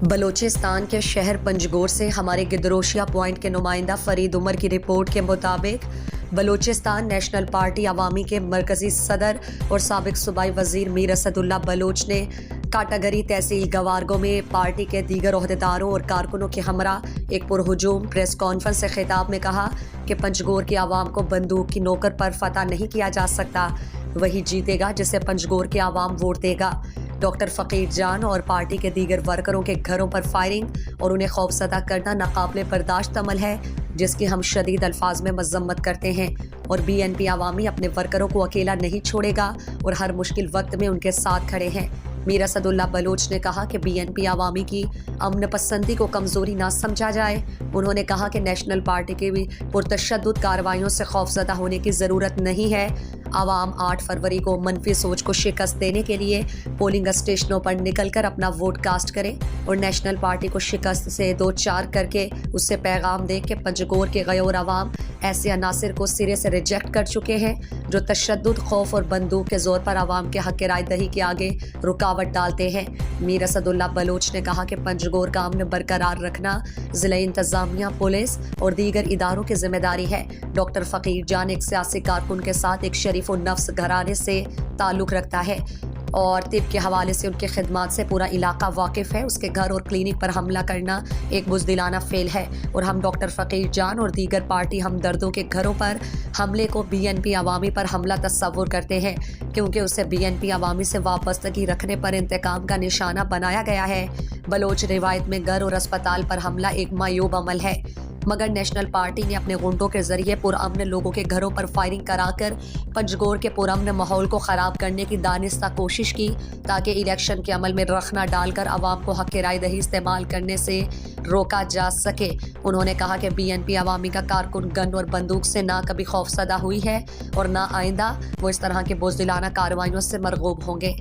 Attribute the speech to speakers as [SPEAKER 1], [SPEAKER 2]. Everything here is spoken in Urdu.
[SPEAKER 1] بلوچستان کے شہر پنجگور سے ہمارے گدروشیا پوائنٹ کے نمائندہ فرید عمر کی رپورٹ کے مطابق بلوچستان نیشنل پارٹی عوامی کے مرکزی صدر اور سابق صوبائی وزیر میر اسد اللہ بلوچ نے کاٹاگری تحصیل گوارگو میں پارٹی کے دیگر عہدیداروں اور کارکنوں کے ہمراہ ایک پرہجوم پریس کانفرنس سے خطاب میں کہا کہ پنجگور کے عوام کو بندوق کی نوکر پر فتح نہیں کیا جا سکتا، وہی جیتے گا جسے پنجگور کے عوام ووٹ دے گا۔ ڈاکٹر فقیر جان اور پارٹی کے دیگر ورکروں کے گھروں پر فائرنگ اور انہیں خوفزدہ کرنا ناقابل برداشت عمل ہے، جس کی ہم شدید الفاظ میں مذمت کرتے ہیں، اور بی این پی عوامی اپنے ورکروں کو اکیلا نہیں چھوڑے گا اور ہر مشکل وقت میں ان کے ساتھ کھڑے ہیں۔ میر اسد اللہ بلوچ نے کہا کہ بی این پی عوامی کی امن پسندی کو کمزوری نہ سمجھا جائے۔ انہوں نے کہا کہ نیشنل پارٹی کی بھی پرتشدد کارروائیوں سے خوفزدہ ہونے کی ضرورت نہیں ہے۔ عوام 8 فروری کو منفی سوچ کو شکست دینے کے لیے پولنگ اسٹیشنوں پر نکل کر اپنا ووٹ کاسٹ کرے اور نیشنل پارٹی کو شکست سے دوچار کر کے اس سے پیغام دے کہ پنجگور کے غیور عوام ایسے عناصر کو سرے سے ریجیکٹ کر چکے ہیں جو تشدد، خوف اور بندوق کے زور پر عوام کے حق رائے دہی کے آگے رکاوٹ ڈالتے ہیں۔ میر اسد اللہ بلوچ نے کہا کہ پنجگور کا امن برقرار رکھنا ضلع انتظامیہ، پولیس اور دیگر اداروں کی ذمہ داری ہے۔ ڈاکٹر فقیر جان ایک سیاسی کارکن کے ساتھ ایک شریف النفس گھرانے سے تعلق رکھتا ہے اور طب کے حوالے سے ان کی خدمات سے پورا علاقہ واقف ہے۔ اس کے گھر اور کلینک پر حملہ کرنا ایک بزدلانہ فعل ہے اور ہم ڈاکٹر فقیر جان اور دیگر پارٹی ہمدردوں کے گھروں پر حملے کو بی این پی عوامی پر حملہ تصور کرتے ہیں، کیونکہ اسے بی این پی عوامی سے وابستگی رکھنے پر انتقام کا نشانہ بنایا گیا ہے۔ بلوچ روایت میں گھر اور اسپتال پر حملہ ایک معیوب عمل ہے، مگر نیشنل پارٹی نے اپنے غنڈوں کے ذریعے پرامن لوگوں کے گھروں پر فائرنگ کرا کر پنجگور کے پرامن ماحول کو خراب کرنے کی دانستہ کوشش کی تاکہ الیکشن کے عمل میں رخ نہ ڈال کر عوام کو حق رائے دہی استعمال کرنے سے روکا جا سکے۔ انہوں نے کہا کہ بی این پی عوامی کا کارکن گن اور بندوق سے نہ کبھی خوفزدہ ہوئی ہے اور نہ آئندہ وہ اس طرح کے بزدلانہ کارروائیوں سے مرغوب ہوں گے۔